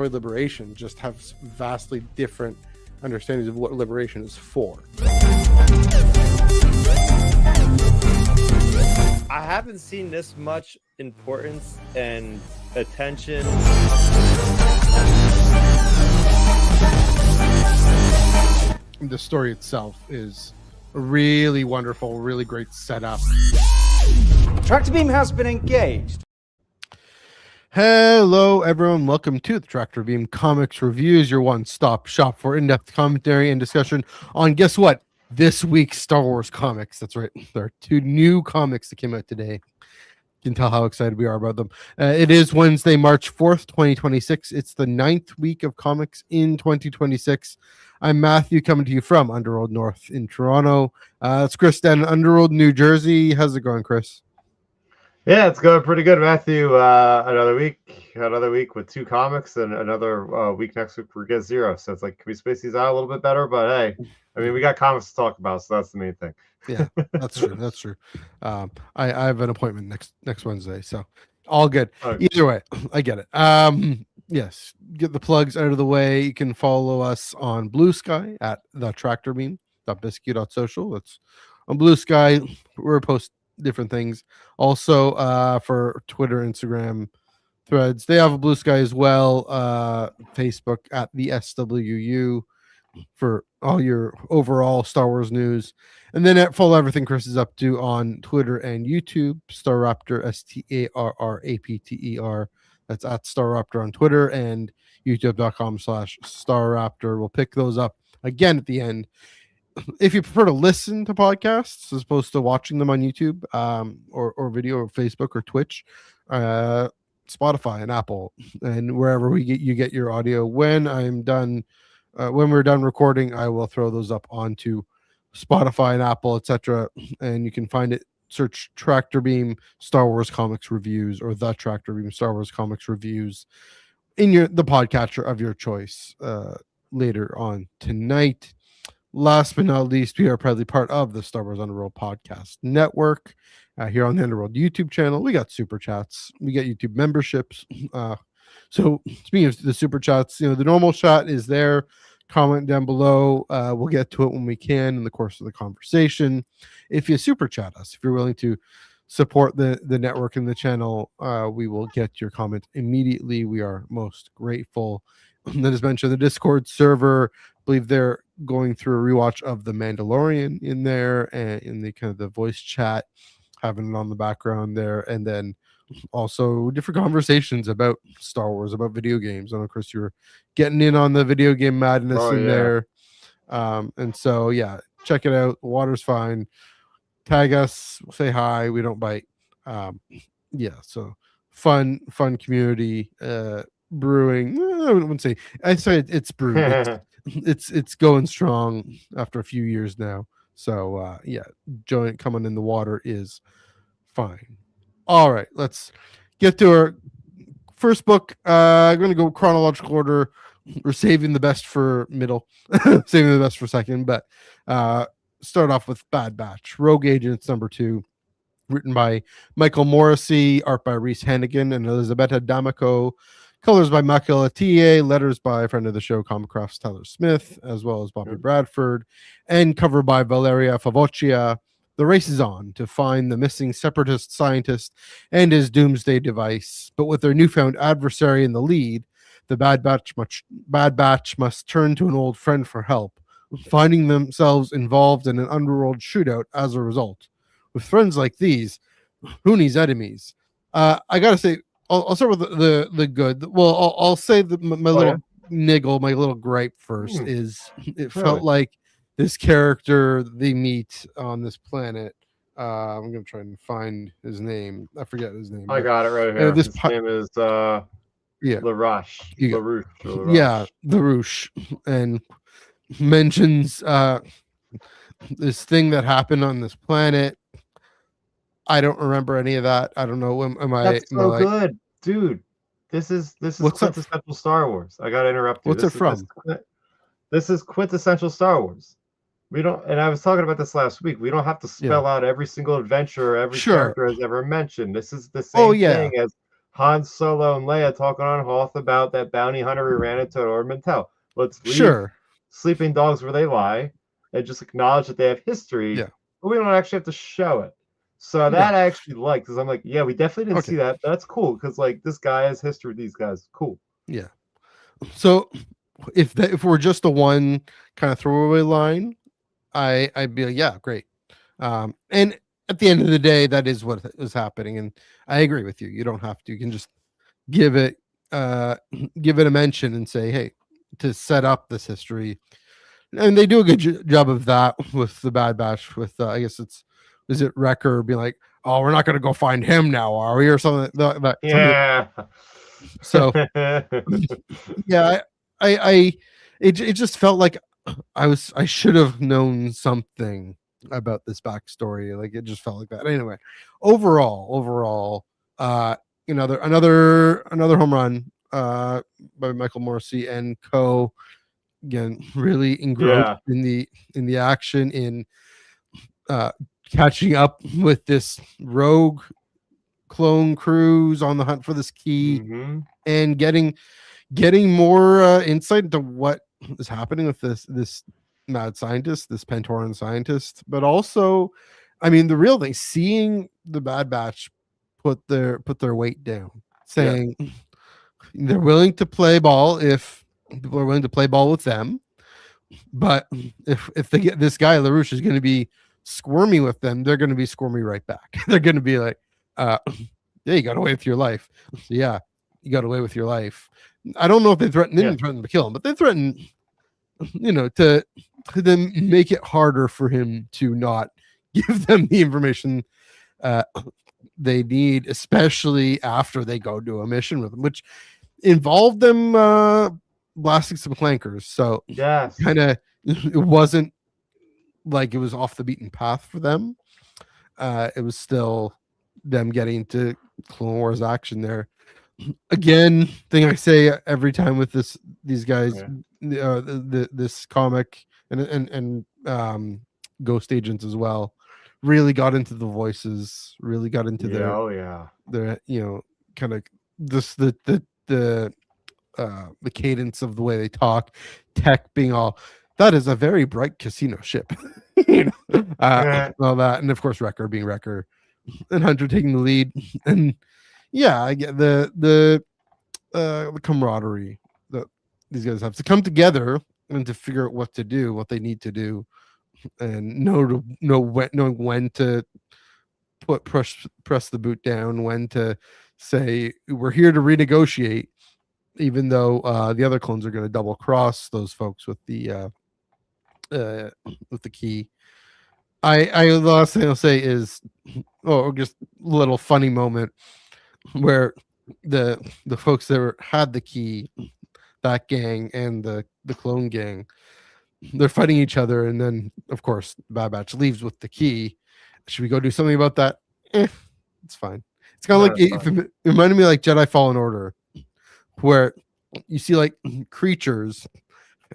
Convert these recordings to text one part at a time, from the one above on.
destroy liberation just have vastly different understandings of what liberation is for. I haven't seen this much importance and attention. The story itself is a really wonderful, really great setup. Tractor beam has been engaged. Hello, everyone. Welcome to the Tractor Beam Comics Reviews, your one-stop shop for in-depth commentary and discussion on, guess what? This week's Star Wars comics. That's right. There are 2 new comics that came out today. You can tell how excited we are about them. It is Wednesday, March 4th, 2026. It's the 9th week of comics in 2026. I'm Matthew, coming to you from Underworld North in Toronto. It's Chris down in Underworld, New Jersey. How's it going, Chris? Yeah, it's going pretty good, Matthew. Another week with 2 comics, and another week next week for Get Zero. So it's like, can we space these out a little bit better? But hey, I mean, we got comics to talk about, so that's the main thing. Yeah, that's true. That's true. I have an appointment next Wednesday, so all good. Okay. Either way, I get it. Yes, get the plugs out of the way. You can follow us on Blue Sky at thetractorbeam.biscuit.social. That's on Blue Sky. We're post different things. Also, for Twitter, Instagram, Threads, they have a Blue Sky as well. Facebook at the SWU for all your overall Star Wars news. And then follow everything Chris is up to on Twitter and YouTube. Starraptor, StarRapter. That's at Starraptor on Twitter and youtube.com/Starraptor. We'll pick those up again at the end. If you prefer to listen to podcasts as opposed to watching them on YouTube or video or Facebook or Twitch, Spotify and Apple and wherever you get your audio. When I'm done, when we're done recording, I will throw those up onto Spotify and Apple, etc. And you can find it. Search Tractor Beam Star Wars Comics Reviews or the Tractor Beam Star Wars Comics Reviews in the podcatcher of your choice later on tonight. Last but not least, we are proudly part of the Star Wars Underworld Podcast Network here on the Underworld YouTube channel. We got super chats, we got YouTube memberships. So speaking of the super chats, the normal chat is there. Comment down below. We'll get to it when we can in the course of the conversation. If you super chat us, if you're willing to support the network and the channel, we will get your comment immediately. We are most grateful. That is mentioned the Discord server. I believe they're going through a rewatch of The Mandalorian in there and in the kind of the voice chat, having it on the background there, and then also different conversations about Star Wars, about video games. I know, Chris, you were getting in on the video game madness there. And so, yeah, check it out. The water's fine. Tag us, say hi. We don't bite. Yeah, so fun community. Brewing. I wouldn't say. I say it's brewing. It's going strong after a few years now. So yeah, coming in the water is fine. All right, let's get to our first book. I'm going to go chronological order. We're saving the best for middle, saving the best for second, but start off with Bad Batch, Rogue Agents #2, written by Michael Morrissey, art by Reese Hannigan and Elisabetta D'Amico, colors by Michael Atiyeh, letters by a friend of the show, Comicraft's Tyler Smith, as well as Bobby Bradford, and cover by Valeria Favoccia. The race is on to find the missing separatist scientist and his doomsday device, but with their newfound adversary in the lead, the Bad Batch must turn to an old friend for help, finding themselves involved in an underworld shootout as a result. With friends like these, who needs enemies? I gotta say, I'll start with the good. Well, I'll say that my little niggle, my little gripe first is it felt like this character they meet on this planet. I'm gonna try and find his name. I forget his name. I got it right here. His name is LaRouche. Yeah, LaRouche, and mentions this thing that happened on this planet. I don't remember any of that. I don't know. That's so good, dude. This is quintessential Star Wars. I gotta interrupt you. What's it from? This is quintessential Star Wars. We don't, and I was talking about this last week. We don't have to spell out every single adventure every character has ever mentioned. This is the same thing as Han Solo and Leia talking on Hoth about that bounty hunter we ran into at Ord Mantell. Let's leave Sure. sleeping dogs where they lie and just acknowledge that they have history, Yeah. but we don't actually have to show it. So that I actually like, because I'm like, yeah, we definitely didn't see that. That's cool, because like this guy has history with these guys. Cool. Yeah. So if we're just the one kind of throwaway line, I'd be like, yeah, great. And at the end of the day, that is what is happening, and I agree with you. You don't have to. You can just give it a mention and say, hey, to set up this history. And they do a good job of that with the Bad Batch. With I guess is it Wrecker being like, oh, we're not going to go find him now, are we, or something? Yeah. So yeah, it just felt like I should have known something about this backstory. Like it just felt like that. Anyway, overall, another home run by Michael Morrissey and co. Again, really engrossed in the action, in catching up with this rogue clone crews on the hunt for this key, and getting more insight into what is happening with this mad scientist, this Pantoran scientist. But also, I mean, the real thing, seeing the Bad Batch put their weight down, saying they're willing to play ball if people are willing to play ball with them. But if they get this guy LaRouche is going to be squirmy with them, they're going to be squirmy right back. They're going to be like, yeah, you got away with your life. So yeah, you got away with your life. I don't know if they didn't threaten to kill him, but they threatened, to then make it harder for him to not give them the information they need, especially after they go do a mission with him, which involved them blasting some clankers. So kind of, it wasn't like it was off the beaten path for them. It was still them getting to Clone Wars action there. Again, thing I say every time with these guys, this comic and Ghost Agents as well, really got into the voices, really got into their kind of this the cadence of the way they talk, tech being all that is a very bright casino ship, all that, and of course Wrecker being Wrecker, and Hunter taking the lead, and yeah, I get the camaraderie that these guys have to come together and to figure out what to do, what they need to do, and knowing when to press the boot down, when to say we're here to renegotiate, even though the other clones are going to double cross those folks with the key. The last thing I'll say is, just a little funny moment where the folks that had the key, that gang and the clone gang, they're fighting each other, and then of course Bad Batch leaves with the key. Should we go do something about that? It's fine. It's kind of like it reminded me like Jedi Fallen Order, where you see like creatures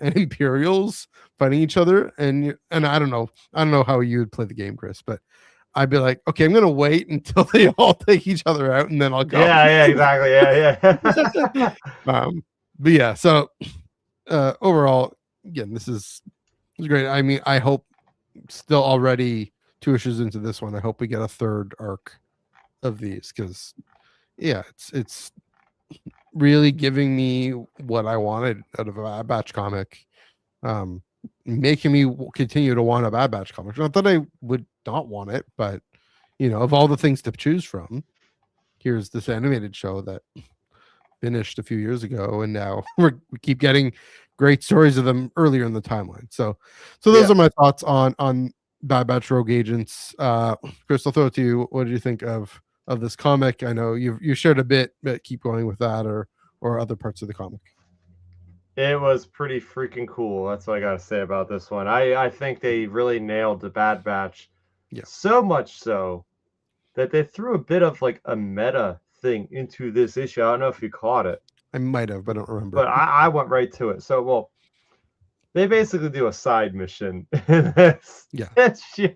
and Imperials fighting each other, and I don't know how you would play the game, Chris, but I'd be like, okay, I'm gonna wait until they all take each other out, and then I'll go. Yeah, exactly. Yeah. But yeah, so overall, again, this is great. I mean, I hope still already 2 issues into this one, I hope we get a third arc of these, because yeah, it's really giving me what I wanted out of a Bad Batch comic, making me continue to want a Bad Batch comic. Not that I would not want it, but of all the things to choose from, here's this animated show that finished a few years ago, and now we keep getting great stories of them earlier in the timeline. So those are my thoughts on Bad Batch Rogue Agents. Chris, I'll throw it to you. What did you think of this comic? I know you shared a bit, but keep going with that or other parts of the comic. It was pretty freaking cool. That's what I gotta say about this one. I think they really nailed the Bad Batch. Yeah. So much so that they threw a bit of like a meta thing into this issue. I don't know if you caught it. I might have, but I don't remember. But I went right to it. So, they basically do a side mission in this issue.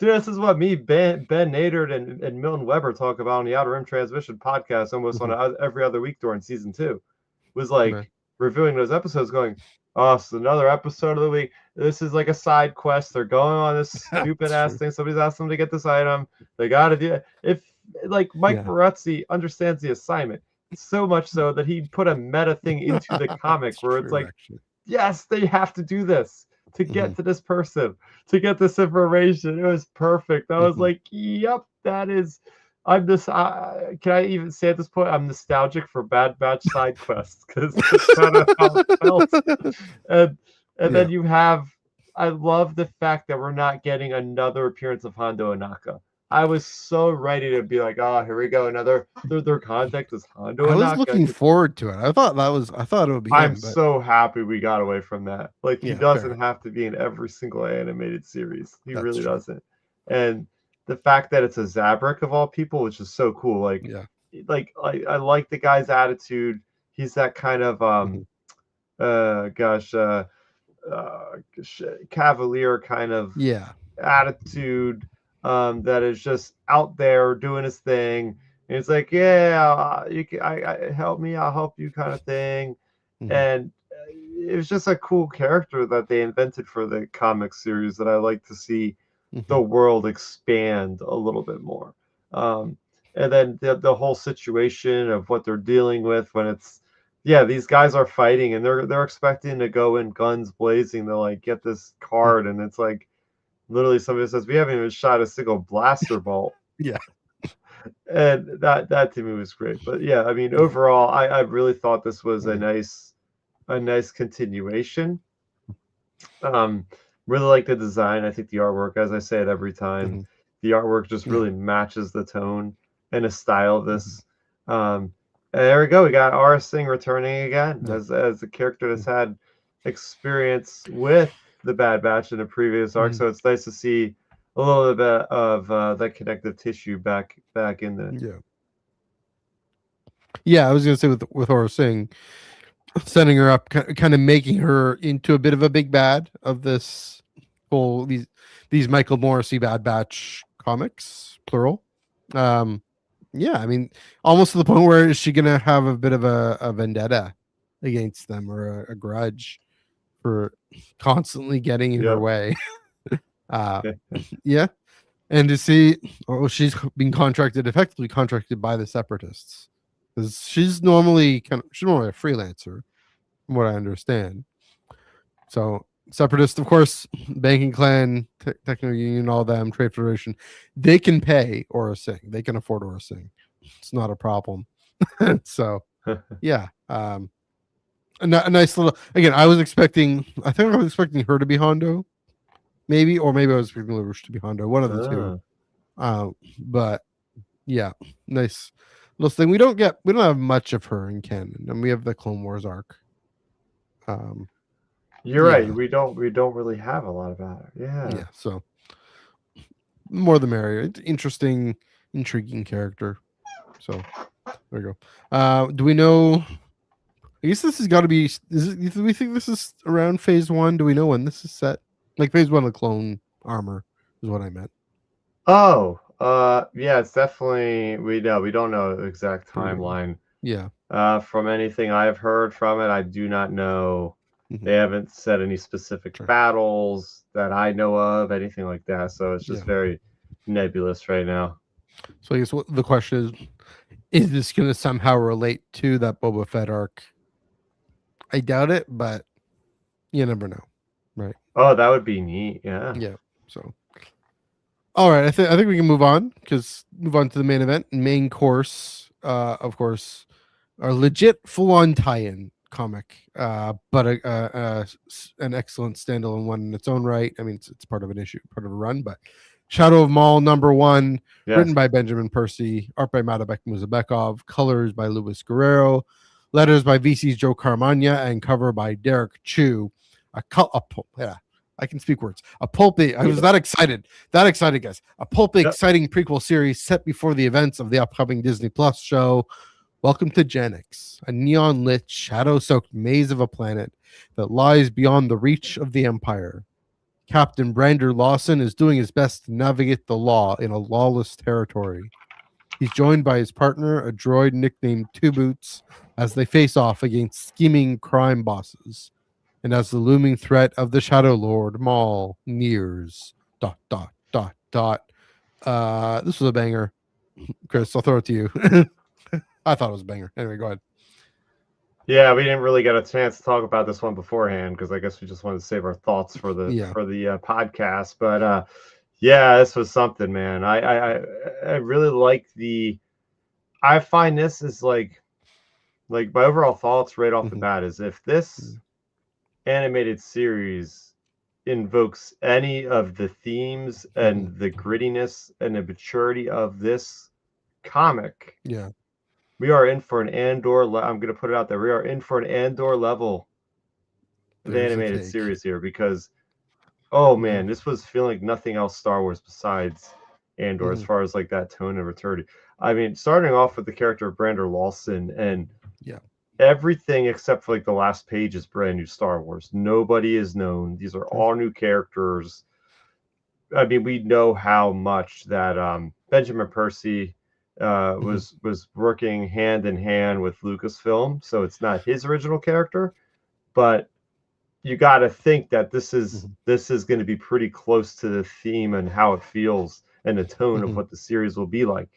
Dude, this is what me, Ben Nadert, and Milton Weber talk about on the Outer Rim Transmission podcast almost on every other week during season 2. Was like Right. reviewing those episodes, going, "Oh, it's another episode of the week. This is like a side quest. They're going on this stupid ass thing. Somebody's asked them to get this item. They got to do it." If like Mike Barutzi understands the assignment so much so that he put a meta thing into the comic where it's like, yes, they have to do this to get to this person, to get this information. It was perfect. I was like, yep, that is. I'm this. Can I even say at this point I'm nostalgic for Bad Batch side quests because it's kind of how it felt. And then you have. I love the fact that we're not getting another appearance of Hondo Ohnaka. I was so ready to be like, oh, here we go, another. Their contact is Hondo Ohnaka. I was looking forward to it. I thought it would be. I'm so happy we got away from that. Like he doesn't fair. have to be in every single animated series. He really doesn't. And the fact that it's a Zabrak of all people, which is so cool. Like, I like the guy's attitude. He's that kind of cavalier kind of attitude that is just out there doing his thing. And it's like, yeah, you can, I help me, I'll help you kind of thing. And it was just a cool character that they invented for the comic series that I like to see the world expand a little bit more. And then the whole situation of what they're dealing with when it's, these guys are fighting and they're expecting to go in guns blazing to like get this card, and it's like literally somebody says we haven't even shot a single blaster bolt. And that to me was great. But yeah, I mean overall I really thought this was a nice continuation. Really like the design. I think the artwork, as I say it every time, the artwork just really matches the tone and the style of this. And there we go. We got R. Singh returning again as a character that's had experience with the Bad Batch in a previous arc. So it's nice to see a little bit of that connective tissue back in the. Yeah, I was gonna say with Aura Singh, setting her up, kind of making her into a bit of a big bad of this whole these Michael Morrissey Bad Batch comics, plural. I mean, almost to the point where is she gonna have a bit of a vendetta against them or a grudge for constantly getting in her way? And to see, she's being effectively contracted by the Separatists, because she's normally a freelancer, from what I understand. So Separatists, of course, banking clan, technical union, all them, trade federation, they can pay Aura Singh. They can afford Aura Singh. It's not a problem. So a nice little. Again, I was expecting her to be Hondo, maybe I was expecting LaRouche to be Hondo, one of the two. But yeah, nice little thing. We don't have much of her in canon, and we have the Clone Wars arc. You're right. We don't really have a lot about her. Yeah. So more the merrier. Interesting, intriguing character. So there you go. Do we know? I guess this has got to be. Do we think this is around phase 1? Do we know when this is set? Like phase 1 of clone armor is what I meant. Oh, it's definitely we don't know the exact timeline. From anything I've heard from it, I do not know. They haven't said any specific battles that I know of, anything like that. So it's just very nebulous right now. So I guess the question is this going to somehow relate to that Boba Fett arc? I doubt it, but you never know, right? Oh, that would be neat. Yeah. So, all right, I think we can move on to the main event, main course. Of course, our legit full-on tie-in comic, but an excellent standalone one in its own right. I mean, it's part of an issue, part of a run, but Shadow of Maul #1, written by Benjamin Percy, art by Madabek Muzabekov, colors by Luis Guerrero, letters by VC's Joe Caramagna, and cover by Derek Chu. I can speak words. A pulpy. I was that excited, guys. A pulpy, exciting prequel series set before the events of the upcoming Disney Plus show. Welcome to Genix, a neon-lit, shadow-soaked maze of a planet that lies beyond the reach of the Empire. Captain Brander Lawson is doing his best to navigate the law in a lawless territory. He's joined by his partner, a droid nicknamed Two Boots, as they face off against scheming crime bosses, and as the looming threat of the Shadow Lord Maul nears. ... This was a banger. Chris, I'll throw it to you. I thought it was a banger. Anyway, go ahead. Yeah, we didn't really get a chance to talk about this one beforehand because I guess we just wanted to save our thoughts for the podcast. But yeah, this was something, man. I really like I find this is like my overall thoughts right off the bat is if this animated series invokes any of the themes and the grittiness and the maturity of this comic, we are in for an Andor. I'm going to put it out there. We are in for an Andor level of animated series here because, oh man, this was feeling like nothing else Star Wars besides Andor as far as like that tone and maturity. I mean, starting off with the character of Brander Lawson and everything except for like the last page is brand new Star Wars. Nobody is known. These are all new characters. I mean, we know how much that Benjamin Percy was working hand in hand with Lucasfilm, so it's not his original character, but you got to think that this is going to be pretty close to the theme and how it feels and the tone of what the series will be like.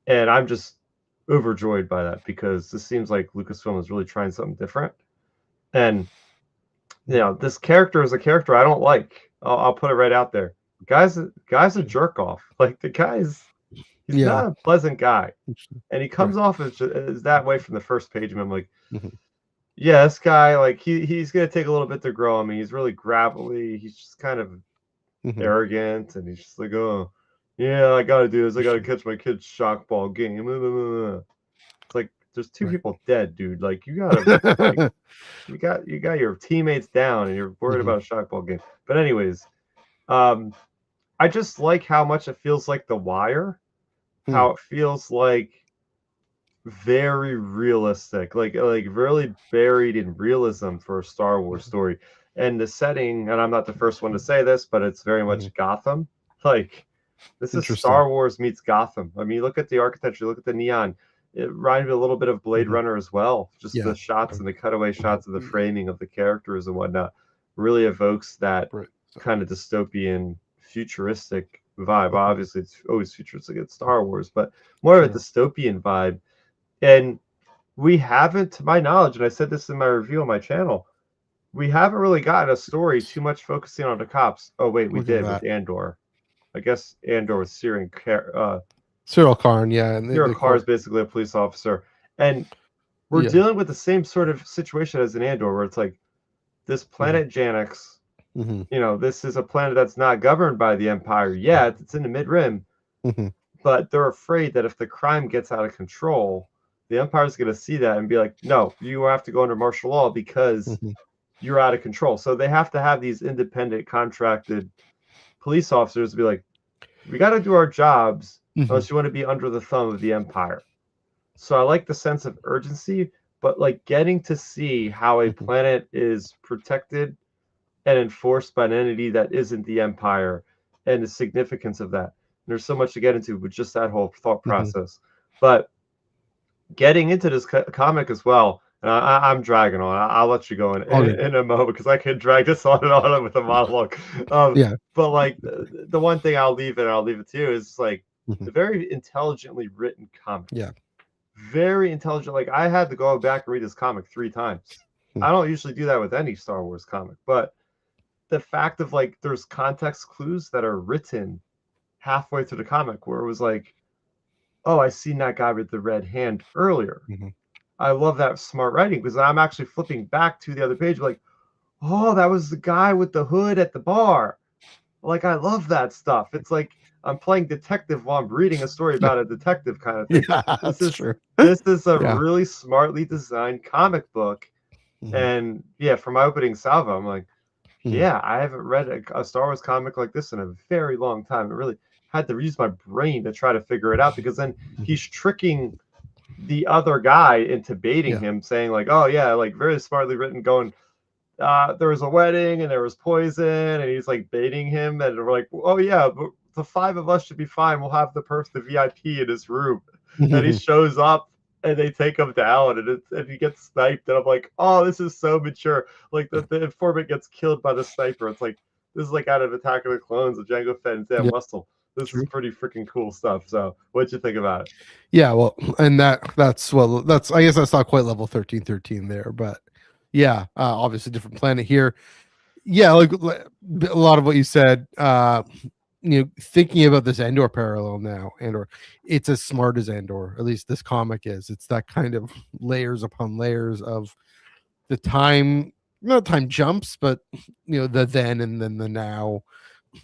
And I'm just overjoyed by that because this seems like Lucasfilm is really trying something different. And you know, this character is a character I don't like. I'll put it right out there. Guy's a jerk off. Like the guy's he's not a pleasant guy, and he comes off as that way from the first page. And I'm like, yeah, this guy, like he's gonna take a little bit to grow on me. He's really gravelly. He's just kind of arrogant, and he's just like, oh, yeah, I gotta do this. I gotta catch my kid's shock ball game. It's like there's two people dead, dude. Like you gotta, you got your teammates down, and you're worried about a shock ball game. But anyways, I just like how much it feels like The Wire. How it feels like very realistic, like really buried in realism for a Star Wars story. And the setting, and I'm not the first one to say this, but it's very much Gotham. Like this is Star Wars meets Gotham. I mean, look at the architecture, look at the neon. It reminded me a little bit of Blade Runner as well. Just the shots and the cutaway shots of the framing of the characters and whatnot really evokes that kind of dystopian, futuristic vibe. Obviously, it's always futuristic in Star Wars, but more of a dystopian vibe. And we haven't, to my knowledge, and I said this in my review on my channel, we haven't really gotten a story too much focusing on the cops. Oh wait, we did with Andor. I guess Andor was Cyril Karn, and Cyril Karn is basically a police officer, and we're dealing with the same sort of situation as in Andor, where it's like this planet Janix. You know, this is a planet that's not governed by the Empire yet. It's in the mid-rim, but they're afraid that if the crime gets out of control, the Empire's going to see that and be like, no, you have to go under martial law because you're out of control. So they have to have these independent contracted police officers to be like, we got to do our jobs unless you want to be under the thumb of the Empire. So I like the sense of urgency, but like getting to see how a planet is protected and enforced by an entity that isn't the Empire and the significance of that. There's so much to get into with just that whole thought process. But getting into this comic as well, and I'm dragging on. I'll let you go in a moment because I can drag this on and on with a monologue. But like the one thing I'll leave it to you is like a very intelligently written comic. Very intelligent. Like I had to go back and read this comic 3 times. I don't usually do that with any Star Wars comic, but the fact of like there's context clues that are written halfway through the comic where it was like, oh, I seen that guy with the red hand earlier. I love that smart writing because I'm actually flipping back to the other page like, oh, that was the guy with the hood at the bar. Like I love that stuff. It's like I'm playing detective while I'm reading a story about a detective kind of thing. This is a really smartly designed comic book. And yeah, for my opening salvo, I'm like, yeah, I haven't read a Star Wars comic like this in a very long time. I really had to use my brain to try to figure it out because then he's tricking the other guy into baiting him, saying like, oh yeah, like very smartly written, going, there was a wedding and there was poison, and he's like baiting him, and we're like, oh yeah, but the 5 of us should be fine. We'll have the VIP in his room, and he shows up. And they take him down, and he gets sniped. And I'm like, oh, this is so mature. Like the informant gets killed by the sniper. It's like this is like out of Attack of the Clones of Jango Fett and Sam Wessel. This is pretty freaking cool stuff. So, what'd you think about it? Yeah, well, and that's I guess that's not quite level 1313 there, but yeah, obviously different planet here. Yeah, like a lot of what you said. Thinking about this Andor parallel now, Andor, it's as smart as Andor. At least this comic is. It's that kind of layers upon layers of the time, not time jumps, but the then and then the now,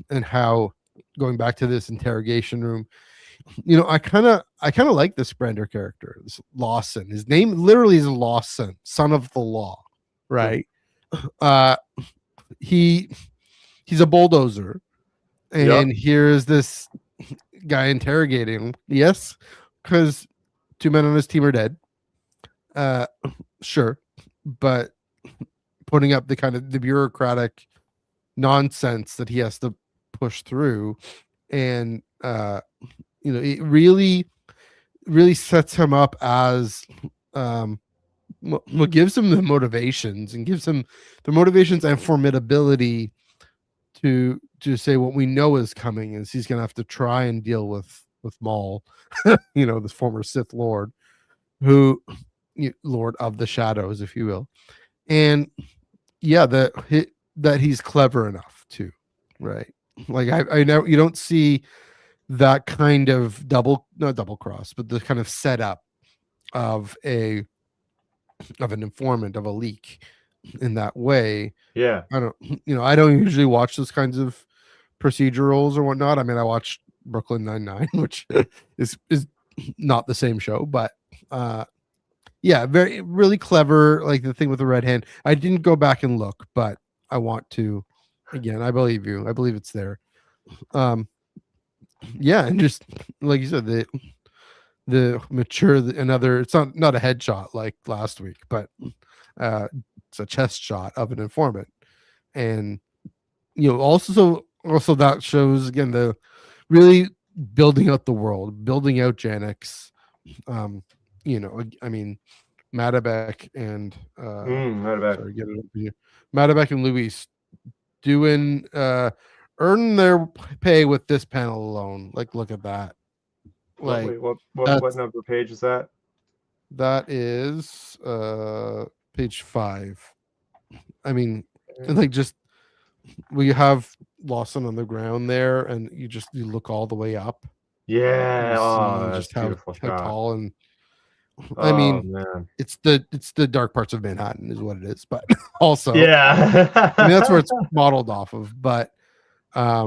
and how going back to this interrogation room. I kind of like this Brander character, this Lawson. His name literally is Lawson, son of the law, right? He's a bulldozer. And here's this guy interrogating him. Yes, because 2 men on his team are dead. Sure, but putting up the kind of the bureaucratic nonsense that he has to push through, and it really sets him up as what gives him the motivations and formidability to say what we know is coming is he's gonna have to try and deal with Maul, this former Sith Lord, who Lord of the Shadows, if you will, and that he's clever enough to, right? Like I know you don't see that kind of not double cross, but the kind of setup of an informant, of a leak in that way. Yeah, I don't usually watch those kinds of procedurals or whatnot. I mean, I watched Brooklyn Nine-Nine, which is not the same show, but very really clever. Like the thing with the red hand. I didn't go back and look, but I want to. Again, I believe you. I believe it's there. And just like you said, the mature it's not a headshot like last week, but it's a chest shot of an informant, and also that shows again the really building out the world, building out Janix. I mean, Madabek and Madabek and Luis doing earn their pay with this panel alone. Like, look at that. Like, wait, what number page is that? That is page 5. I mean, like, just we have Lawson on the ground there, and you look all the way up. Yeah, just how tall, and I mean, man. it's the dark parts of Manhattan is what it is, but also yeah, I mean, that's where it's modeled off of. But I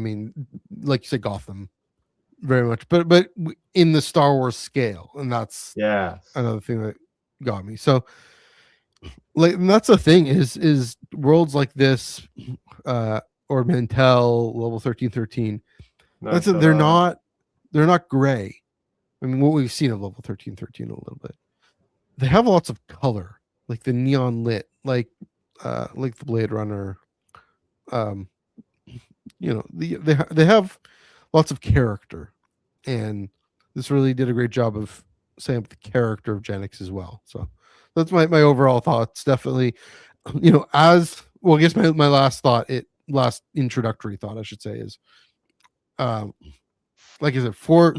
mean, like you said, Gotham, very much, but in the Star Wars scale, and that's another thing that got me. So, like, and that's the thing is worlds like this, or Mantell level 1313. They're not gray. I mean, what we've seen of level 1313 a little bit. They have lots of color, like the neon lit, like the Blade Runner. They have lots of character, and this really did a great job of setting up the character of Janix as well. So that's my overall thoughts. Definitely, as well. I guess my last introductory thought, I should say, is, like I said, for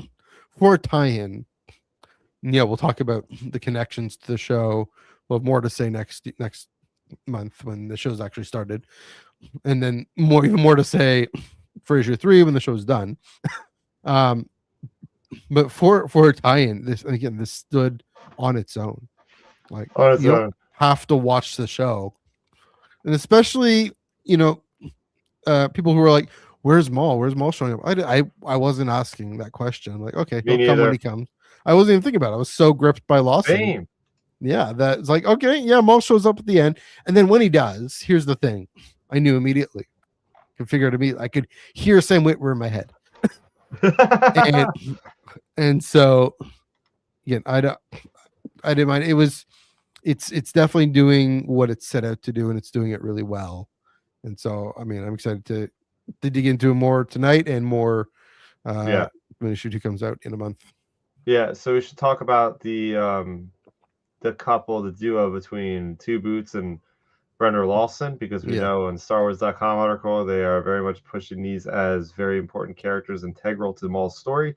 a tie-in. Yeah, we'll talk about the connections to the show. We'll have more to say next month when the show's actually started, and then even more to say for 3 when the show's done. But for a tie-in, this stood on its own. Like, you don't have to watch the show, and especially people who are like, "Where's Maul? Where's Maul showing up?" I wasn't asking that question. I'm like, okay, he'll come when he comes. I wasn't even thinking about it. I was so gripped by Lawson. Same. Yeah, that's like, okay, yeah, Maul shows up at the end, and then when he does, here's the thing: I knew immediately. I could hear Sam Witwer in my head, and so again, I didn't mind. It it's definitely doing what it's set out to do, and it's doing it really well. And so, I mean, I'm excited to dig into it more tonight and more when issue 2 comes out in a month. Yeah, so we should talk about the couple, the duo between Two Boots and Brenner Lawson, because we know in Star Wars.com article they are very much pushing these as very important characters, integral to Maul's story.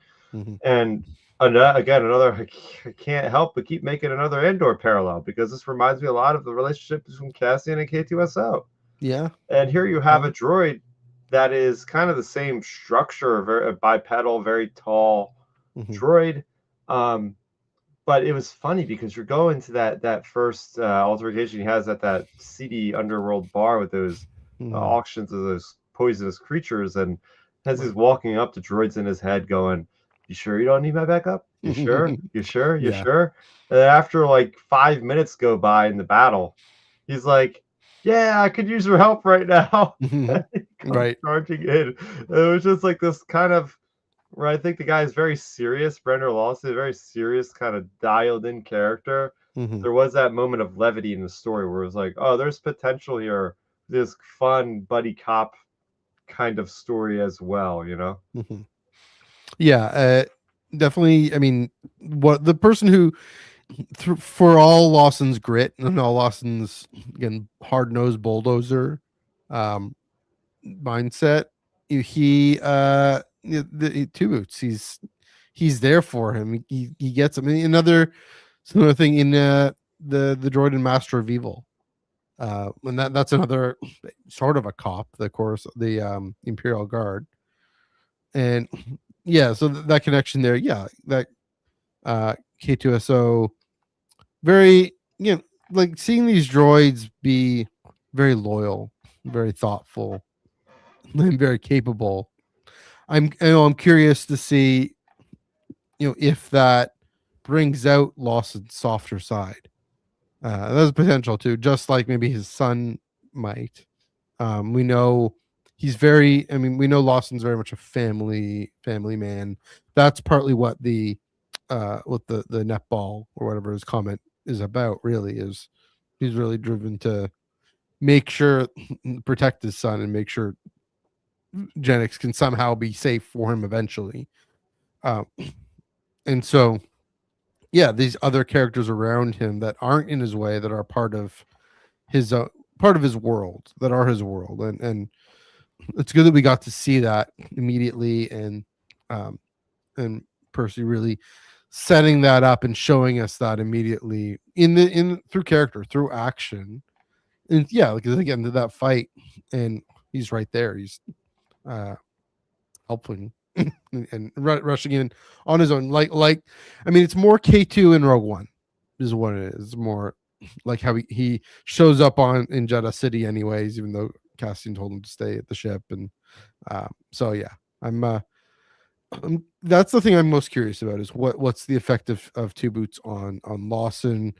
And again, another, I can't help but keep making another Andor parallel, because this reminds me a lot of the relationship between Cassian and K2SO. Yeah. And here you have a droid that is kind of the same structure, very bipedal, very tall droid. But it was funny because you're going to that first altercation he has at that seedy underworld bar with those auctions of those poisonous creatures, and as he's walking up, the droid's in his head going, "You sure you don't need my backup? You sure? You sure? You sure?" And then after like 5 minutes go by in the battle, he's like, "Yeah, I could use your help right now." Right. Charging in. It was just like this kind of, where I think the guy is very serious. Brenner Lawson, a very serious, kind of dialed in character. There was that moment of levity in the story where it was like, oh, there's potential here. This fun buddy cop kind of story as well, you know? Yeah, definitely. I mean, what the person who, for all Lawson's grit and all Lawson's, again, hard-nosed bulldozer mindset, he the Two Boots, he's there for him. He gets him. Another similar thing in the droid and Master of Evil, and that's another sort of a cop, the Imperial Guard, and so that connection there, that K2SO, very, like seeing these droids be very loyal, very thoughtful, and very capable. I'm curious to see, if that brings out Lawson's softer side. There's potential too, just like maybe his son might. We know we know Lawson's very much a family man. That's partly what the netball or whatever his comment is about, really, is he's really driven to make sure, protect his son and make sure Genix can somehow be safe for him eventually. And so, these other characters around him that aren't in his way, that are part of his world, that are his world, and it's good that we got to see that immediately, and Percy really setting that up and showing us that immediately through character, through action, and because again, to that fight, and he's right there. He's helping and rushing in on his own. Like I mean, it's more K2 in Rogue One is what it is. It's more like how he shows up in Jeddah City anyways, even though Cassian told him to stay at the ship. And so I'm that's the thing I'm most curious about, is what's the effect of Two Boots on Lawson.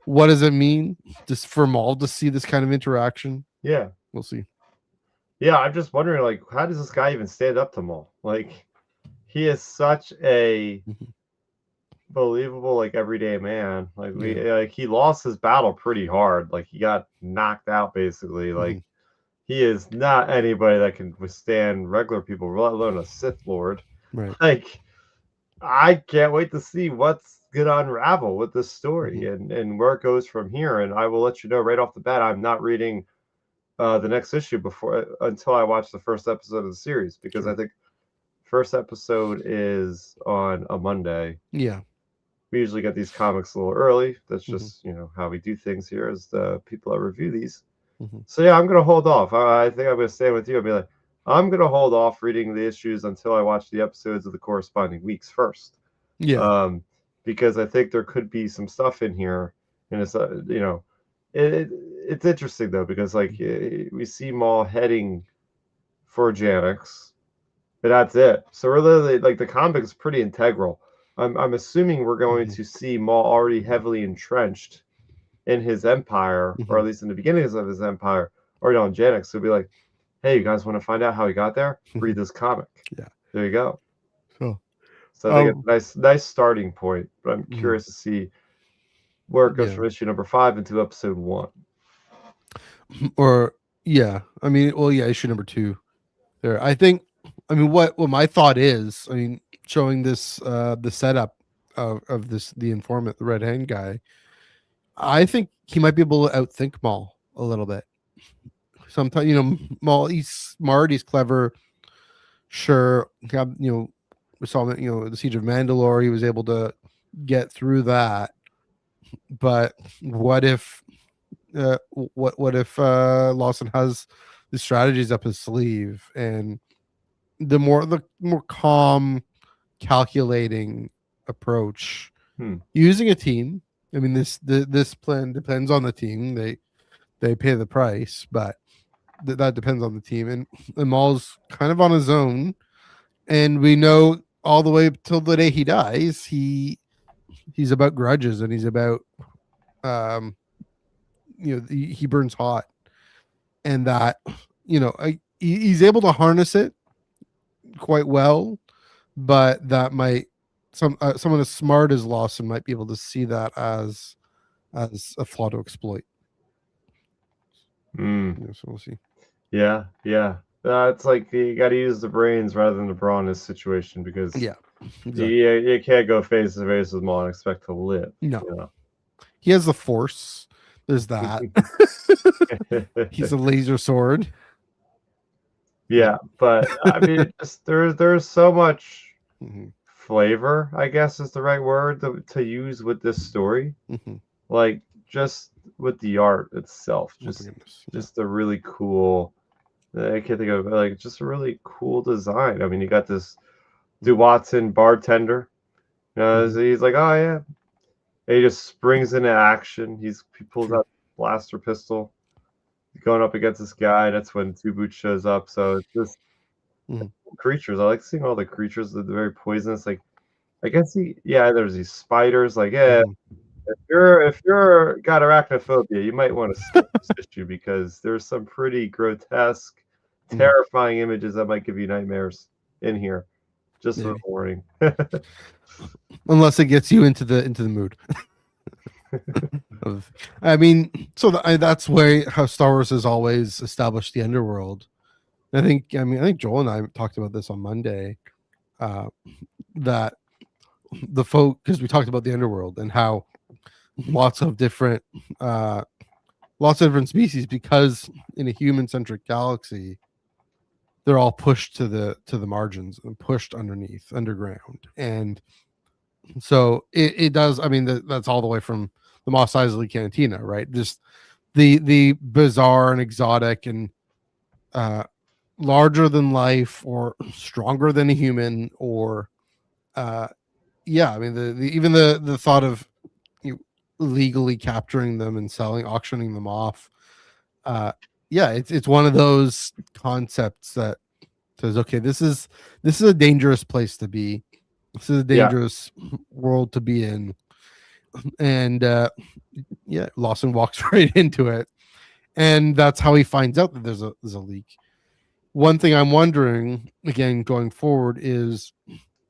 What does it mean just for Maul to see this kind of interaction? Yeah, we'll see. Yeah, I'm just wondering, like, how does this guy even stand up to Maul? Like, he is such a believable, like, everyday man. Like, he lost his battle pretty hard. Like, he got knocked out, basically. Like, he is not anybody that can withstand regular people, let alone a Sith Lord. Right. Like, I can't wait to see what's going to unravel with this story and where it goes from here. And I will let you know right off the bat, I'm not reading the next issue until I watch the first episode of the series, because I think first episode is on a Monday. Yeah, we usually get these comics a little early. That's just how we do things here as the people that review these. So I'm gonna hold off. I think I'm gonna stay with you and be like, I'm gonna hold off reading the issues until I watch the episodes of the corresponding weeks first. Because I think there could be some stuff in here, and it's it's interesting though, because like we see Maul heading for Janix, but that's it. So we're literally, like, the comic is pretty integral. I'm assuming we're going to see Maul already heavily entrenched in his empire, or at least in the beginnings of his empire, or on Janix. So it'll be like, hey, you guys want to find out how he got there? Read this comic. There you go. So I think it's a nice starting point. But I'm curious to see where it goes Yeah. from issue number 5 into episode 1. Or yeah, I mean, well, yeah, issue number 2 there. I think, I mean, what my thought is, I mean, showing this the setup of this, the informant, the red hand guy, I think he might be able to outthink Maul a little bit. Sometimes, you know, Maul, he's smart, he's clever. Sure, you know, we saw him, you know, the Siege of Mandalore, he was able to get through that. But what if what if Lawson has the strategies up his sleeve, and the more calm, calculating approach, using a team. I mean, this plan depends on the team. They pay the price, but that depends on the team. And Maul's kind of on his own, and we know all the way till the day he dies, he's about grudges, and he's about you know, he burns hot, and that, you know, he's able to harness it quite well, but that might someone as smart as Lawson might be able to see that as a flaw to exploit. Yeah, so we'll see. Yeah. It's like you got to use the brains rather than the brawn in this situation, because Yeah, exactly. you can't go face to face with Maul and expect to live. No, you know? He has the Force. There's that. He's a laser sword. Yeah, but I mean, just, there's so much flavor, I guess is the right word to use with this story. Like, just with the art itself, just a really cool. I can't think of, like, just a really cool design. I mean, you got this Watson bartender. He's like, oh yeah, and he just springs into action. He pulls out a blaster pistol, going up against this guy. That's when Two Boots shows up. So it's just creatures. I like seeing all the creatures that are very poisonous. Like, I guess there's these spiders. Like, yeah, if you're got arachnophobia, you might want to skip this issue, because there's some pretty grotesque, terrifying images that might give you nightmares in here. Just a warning. Unless it gets you into the mood. I mean, so that's how Star Wars has always established the Underworld. I think Joel and I talked about this on Monday, that the folk, because we talked about the Underworld and how lots of different species, because in a human-centric galaxy, they're all pushed to the margins and pushed underground. And so it does, I mean, that's all the way from the Mos Eisley Cantina, right? Just the bizarre and exotic and larger than life, or stronger than a human, or I mean, even the thought of legally capturing them and auctioning them off. It's one of those concepts that says, okay, this is a dangerous place to be. This is a dangerous world to be in. And Lawson walks right into it, and that's how he finds out that there's a leak. One thing I'm wondering, again, going forward, is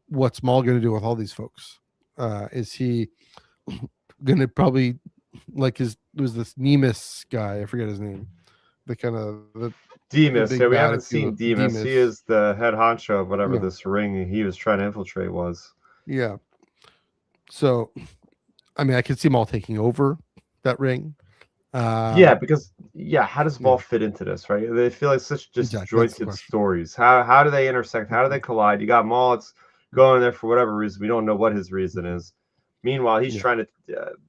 what's Maul going to do with all these folks? Is he going to probably, like, was this Nemus guy? I forget his name. The kind of Demas. Yeah, we haven't seen Demas. He is the head honcho of whatever this ring he was trying to infiltrate was. Yeah. So, I mean, I could see Maul taking over that ring. Because how does Maul fit into this, right? They feel like such disjointed stories. How do they intersect? How do they collide? You got Maul, it's going there for whatever reason. We don't know what his reason is. Meanwhile, he's trying to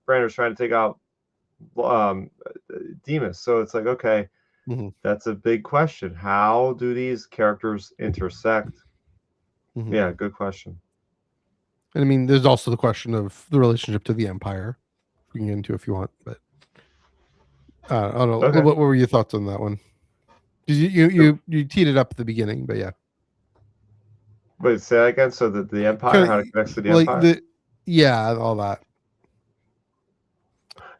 Brander's trying to take out Demas. So it's like, okay, that's a big question. How do these characters intersect? Yeah, good question. And I mean, there's also the question of the relationship to the Empire, we can get into if you want, but I don't know. Okay. What were your thoughts on that one? You teed it up at the beginning, but yeah. Wait, say that again. So the Empire, how it connects to the Empire? All that.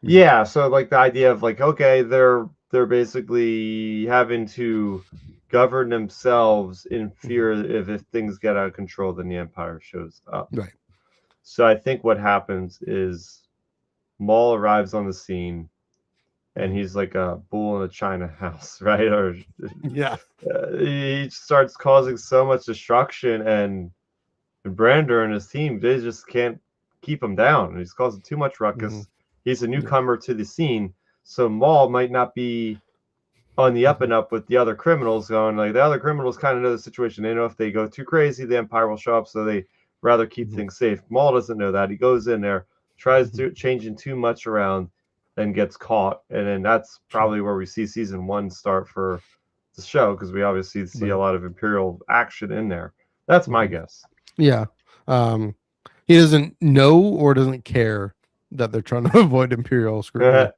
Yeah, so like the idea of like, okay, they're basically having to govern themselves in fear if things get out of control, then the Empire shows up. Right. So I think what happens is Maul arrives on the scene, and he's like a bull in a china house, right? Or Yeah. he starts causing so much destruction, and Brander and his team, they just can't keep him down. He's causing too much ruckus. He's a newcomer to the scene, so Maul might not be on the up and up with the other criminals going. Like, the other criminals kind of know the situation. They know if they go too crazy, the Empire will show up, so they rather keep things safe. Maul doesn't know that. He goes in there, tries to changing too much around, and gets caught. And then that's probably where we see season 1 start for the show, because we obviously see a lot of Imperial action in there. That's my guess. Yeah. He doesn't know or doesn't care that they're trying to avoid Imperial scrutiny.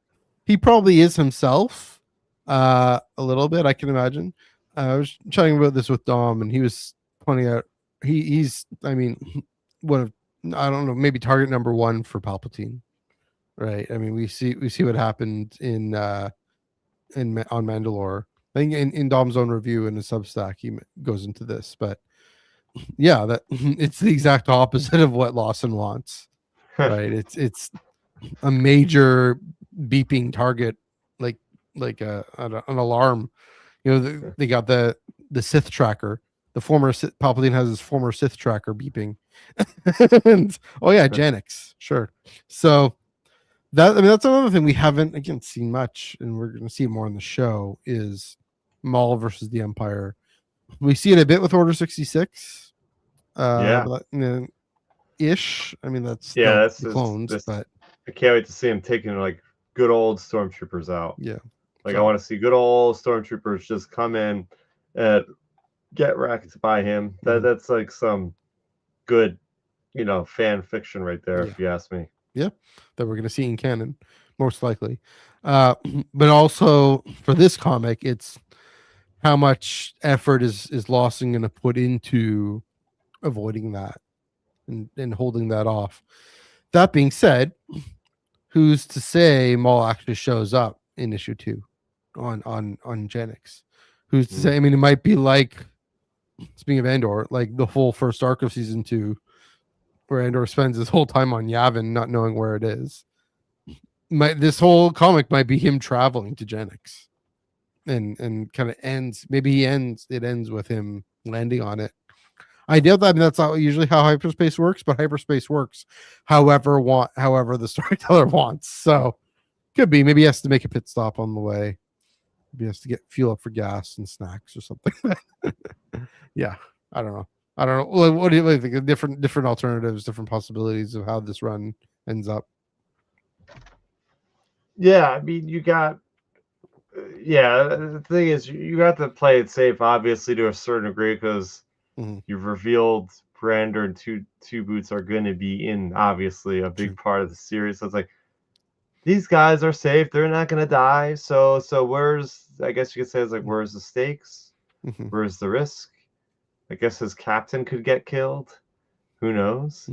He probably is himself, a little bit, I can imagine. I was chatting about this with Dom, and he was pointing out he's I mean, one of, I don't know, maybe target number 1 for Palpatine, right? I mean, we see what happened on Mandalore. I think in Dom's own review in his Substack, he goes into this, but yeah, that it's the exact opposite of what Lawson wants, right? It's a major beeping target, like an alarm. You know, they got the Sith tracker. The former Palpatine has his former Sith tracker beeping. And, oh yeah, Janix, sure. So that, I mean, that's another thing we haven't again seen much, and we're going to see more in the show, is Maul versus the Empire. We see it a bit with Order 66. Ish. I mean, that's clones, but I can't wait to see him taking like good old stormtroopers out. Yeah, like I want to see good old stormtroopers just come in and get wrecked by him. That's like some good, fan fiction right there, if you ask me. Yeah, that we're gonna see in canon, most likely. But also for this comic, it's how much effort is Lawson going to put into avoiding that and holding that off. That being said, who's to say Maul actually shows up in issue 2 on Janix? Who's to say? I mean, it might be like, speaking of Andor, like the whole first arc of season 2, where Andor spends his whole time on Yavin, not knowing where it is. This whole comic might be him traveling to Janix. And kind of ends. Maybe it ends with him landing on it. I doubt that. I mean, that's not usually how hyperspace works, but hyperspace works however the storyteller wants. So could be. Maybe he has to make a pit stop on the way. Maybe he has to get fuel up for gas and snacks or something. Yeah, I don't know. What do you think? Different alternatives, different possibilities of how this run ends up. Yeah, I mean, you got. Yeah, the thing is, you have to play it safe, obviously, to a certain degree, because you've revealed Brander and two Boots are going to be in, obviously, a big part of the series. So it's like, these guys are safe; they're not going to die. So where's, I guess you could say, it's like, where's the stakes? Where's the risk? I guess his captain could get killed. Who knows?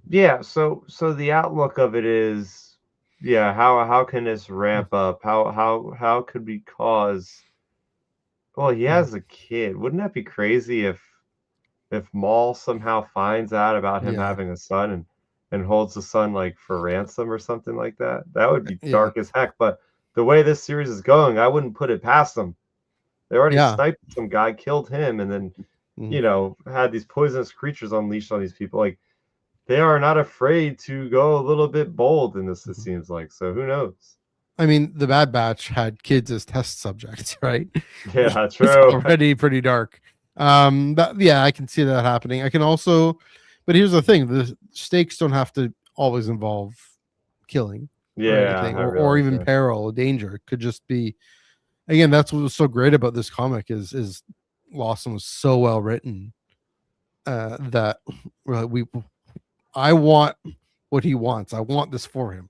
Yeah. So the outlook of it is. Yeah, how can this ramp up? How could we cause? Well, he has a kid. Wouldn't that be crazy if Maul somehow finds out about him having a son and holds the son like for ransom or something like that? That would be dark as heck. But the way this series is going, I wouldn't put it past them. They already sniped some guy, killed him, and then had these poisonous creatures unleashed on these people. Like, they are not afraid to go a little bit bold in this, it seems like. So who knows? I mean, the Bad Batch had kids as test subjects, right? Yeah, true. It's already pretty dark. I can see that happening. I can also, but here's the thing: the stakes don't have to always involve killing, or even peril or danger. It could just be. Again, that's what was so great about this comic is Lawson was so well written that I want what he wants. I want this for him.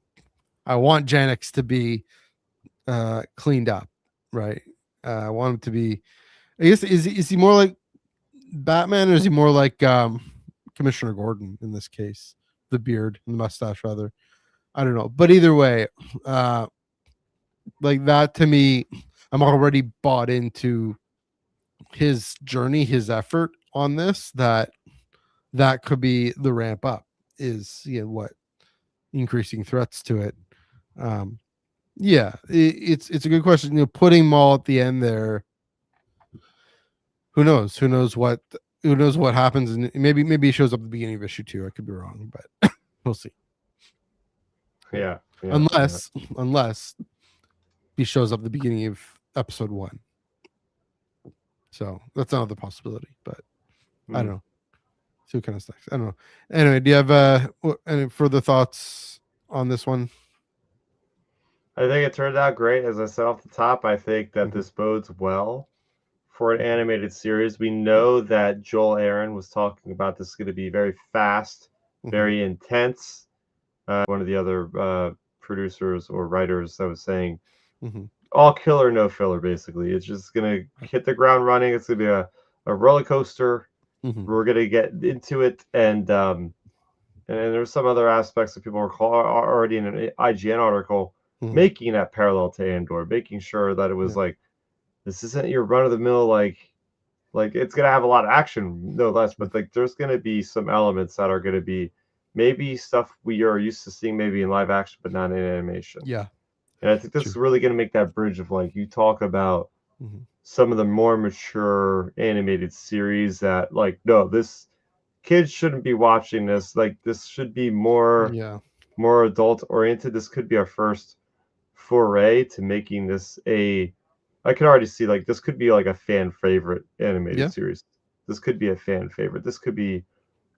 I want Janix to be cleaned up, right? I want him to be. I guess is he more like Batman, or is he more like Commissioner Gordon in this case? The beard and the mustache, rather. I don't know, but either way, like that to me, I'm already bought into his journey, his effort on this. That could be the ramp up. Is what increasing threats to it. Yeah, it's a good question. You know, putting Maul at the end there. Who knows? Who knows what happens? And maybe he shows up at the beginning of issue 2. I could be wrong, but we'll see. Yeah. Unless he shows up at the beginning of episode 1. So that's another possibility, but I don't know. See what kind of stuff. I don't know. Anyway, do you have any further thoughts on this one? I think it turned out great. As I said off the top, I think that this bodes well for an animated series. We know that Joel Aaron was talking about this is going to be very fast, very intense. One of the other producers or writers that was saying all killer, no filler, basically. It's just going to hit the ground running. It's going to be a roller coaster. We're going to get into it. And there's some other aspects that people are already in an IGN article making that parallel to Andor, making sure that it was like, this isn't your run-of-the-mill, like it's going to have a lot of action, no less, but like there's going to be some elements that are going to be maybe stuff we are used to seeing maybe in live action, but not in animation. Yeah. And I think this is really going to make that bridge of like, you talk about some of the more mature animated series that like, no, this kids shouldn't be watching this. Like this should be more adult oriented. This could be our first foray to making this I can already see like this could be like a fan favorite animated series. This could be a fan favorite. This could be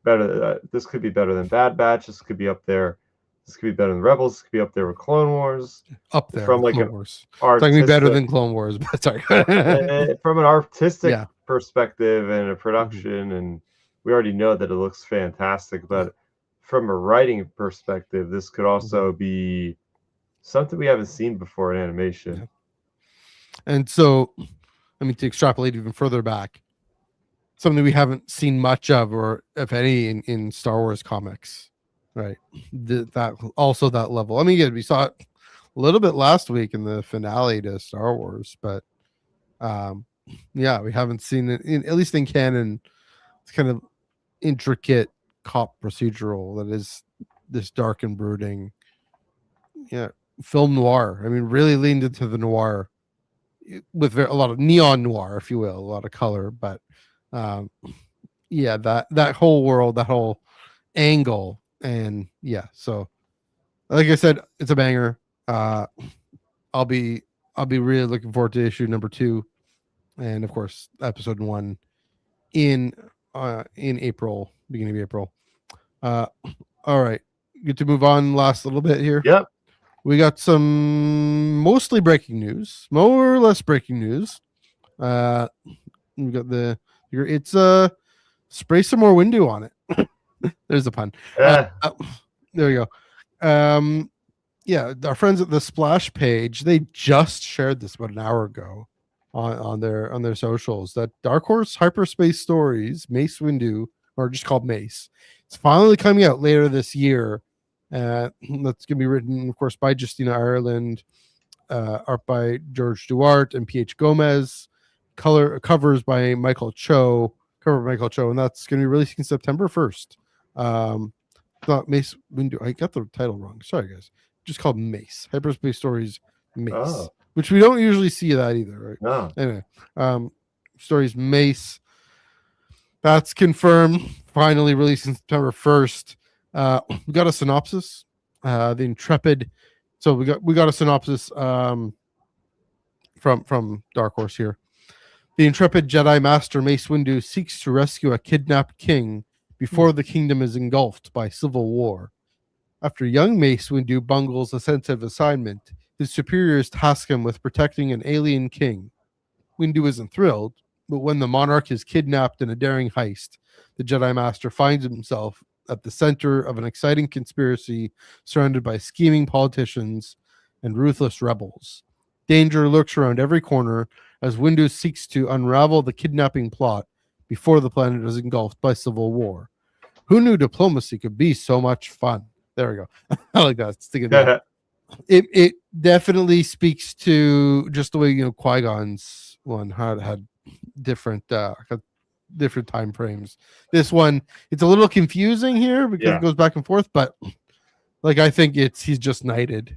better. This could be better than Bad Batch. This could be up there. This could be better than Rebels. This could be up there with Clone Wars. Up there from like Clone Wars. It's not gonna be better than Clone Wars, but sorry. From an artistic perspective and a production, and we already know that it looks fantastic. But from a writing perspective, this could also be something we haven't seen before in animation. And so, I mean, to extrapolate even further back, something we haven't seen much of, or if any, in Star Wars comics, right? That level. I mean, again, we saw it a little bit last week in the finale to Star Wars, but we haven't seen it at least in canon. It's kind of intricate cop procedural that is this dark and brooding, film noir. I mean, really leaned into the noir with a lot of neon noir, if you will, a lot of color, but that whole world, that whole angle, and so like I said, it's a banger. I'll be really looking forward to issue number 2, and of course episode 1 in April, beginning of April. All right, good to move on. Last little bit here. Yep. We got some mostly breaking news, more or less breaking news. We got it's spray some more window on it. There's a pun. There we go. Our friends at the Splash page, they just shared this about an hour ago on their socials that Dark Horse Hyperspace Stories Mace Windu, or just called Mace, it's finally coming out later this year. That's going to be written, of course, by Justina Ireland, art by George Duarte and P.H. Gomez, covers by Michael Cho, and that's going to be releasing September 1st. Not Mace Windu. I got the title wrong. Sorry, guys. Just called Mace. Hyperspace Stories Mace, which we don't usually see that either, right? No. Anyway, Stories Mace. That's confirmed. Finally releasing September 1st. We got a synopsis. The Intrepid. So we got a synopsis from Dark Horse here. The intrepid Jedi Master Mace Windu seeks to rescue a kidnapped king before the kingdom is engulfed by civil war. After young Mace Windu bungles a sensitive assignment, his superiors task him with protecting an alien king. Windu isn't thrilled, but when the monarch is kidnapped in a daring heist, the Jedi Master finds himself at the center of an exciting conspiracy surrounded by scheming politicians and ruthless rebels. Danger lurks around every corner as Windu seeks to unravel the kidnapping plot before the planet is engulfed by civil war. Who knew diplomacy could be so much fun? There we go. I like that. Stick it. It definitely speaks to just the way Qui-Gon's one had different time frames. This one, it's a little confusing here because it goes back and forth, but Like I think he's just knighted,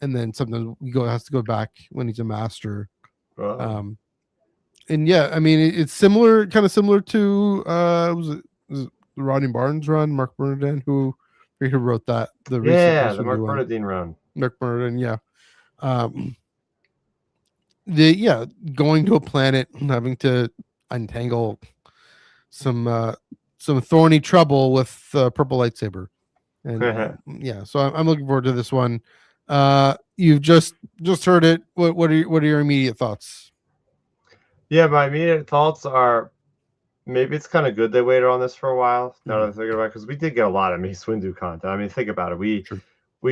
and then sometimes has to go back when he's a master. And yeah, I mean it's similar, kind of similar to was it the Rodney Barnes run, Mark Bernardin, who wrote that the recent the Mark one. Bernardin run. Mark Bernardin, yeah. Going to a planet, having to untangle some thorny trouble with purple lightsaber, and so I'm looking forward to this one. You've just heard it. What are your immediate thoughts? Yeah, my immediate thoughts are maybe it's kind of good they waited on this for a while. Now that I'm thinking about it, because we did get a lot of Mace Windu content. I mean, think about it. We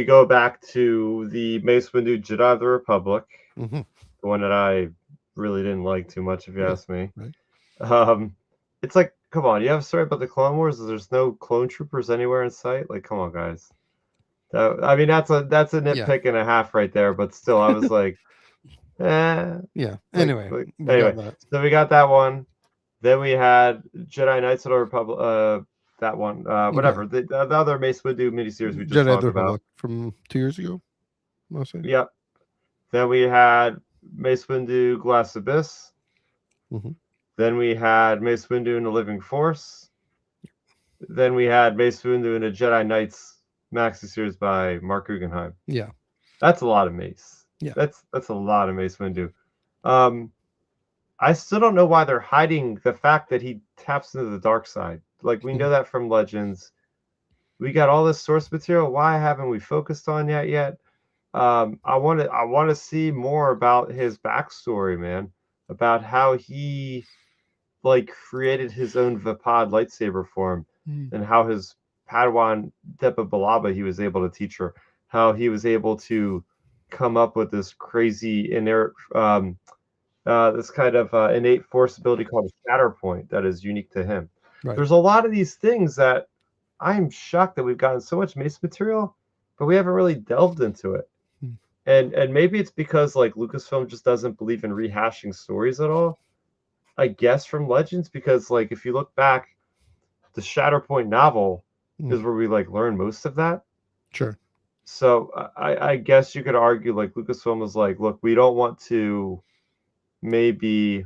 go back to the Mace Windu Jedi of the Republic, the one that I really didn't like too much, if you ask me. Right. It's like, come on, you have a story about the Clone Wars. There's no clone troopers anywhere in sight. Like, come on, guys. I mean, that's a nitpick and a half right there. But still, I was like, yeah. Anyway, so we got that one. Then we had Jedi Knights of the Republic. That one, whatever. The other Mace Windu miniseries we just Jedi talked about from 2 years ago. Mostly. Yep. Then we had Mace Windu Glass Abyss. Then we had Mace Windu in the Living Force. Then we had Mace Windu in a Jedi Knights maxi series by Mark Guggenheim. Yeah, that's a lot of Mace. Yeah, that's a lot of Mace Windu. I still don't know why they're hiding the fact that he taps into the dark side. Like, we know that from Legends. We got all this source material. Why haven't we focused on that yet? I want to see more about his backstory, man. About how he created his own Vapad lightsaber form, and how his Padawan Depa Balaba he was able to teach her. How he was able to come up with this crazy innate innate force ability called a shatter point that is unique to him. Right. There's a lot of these things that I'm shocked that we've gotten so much Mace material, but we haven't really delved into it. And maybe it's because Lucasfilm just doesn't believe in rehashing stories at all. I guess from Legends, because if you look back, the Shatterpoint novel is where we learn most of that. Sure. So I guess you could argue Lucasfilm was look, we don't want to maybe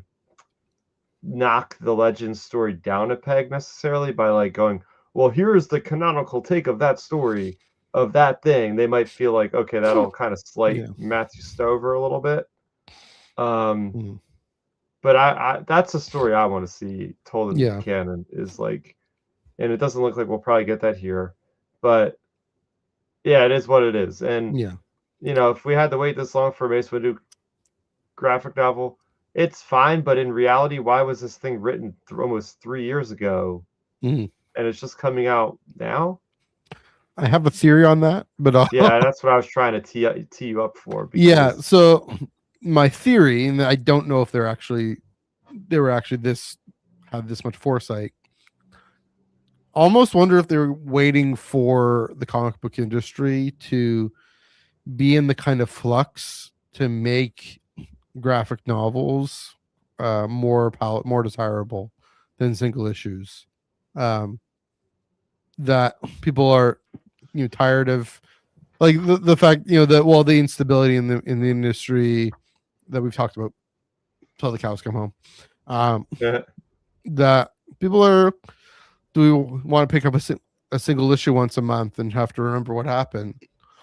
knock the Legends story down a peg necessarily by going, well, here's the canonical take of that story of that thing. They might feel okay, that'll kind of slight Matthew Stover a little bit. But I that's a story I want to see told in canon is and it doesn't look like we'll probably get that here, but yeah, it is what it is. And if we had to wait this long for Mace Windu graphic novel, it's fine. But in reality, why was this thing written almost 3 years ago, and it's just coming out now? I have a theory on that, but yeah, that's what I was trying to tee you up for. Yeah, so my theory, and I don't know if they were actually had this much foresight. Almost wonder if they were waiting for the comic book industry to be in the kind of flux to make graphic novels more desirable than single issues. That people are tired of the fact that the instability in the industry that we've talked about till the cows come home. That people are, do we want to pick up a single issue once a month and have to remember what happened?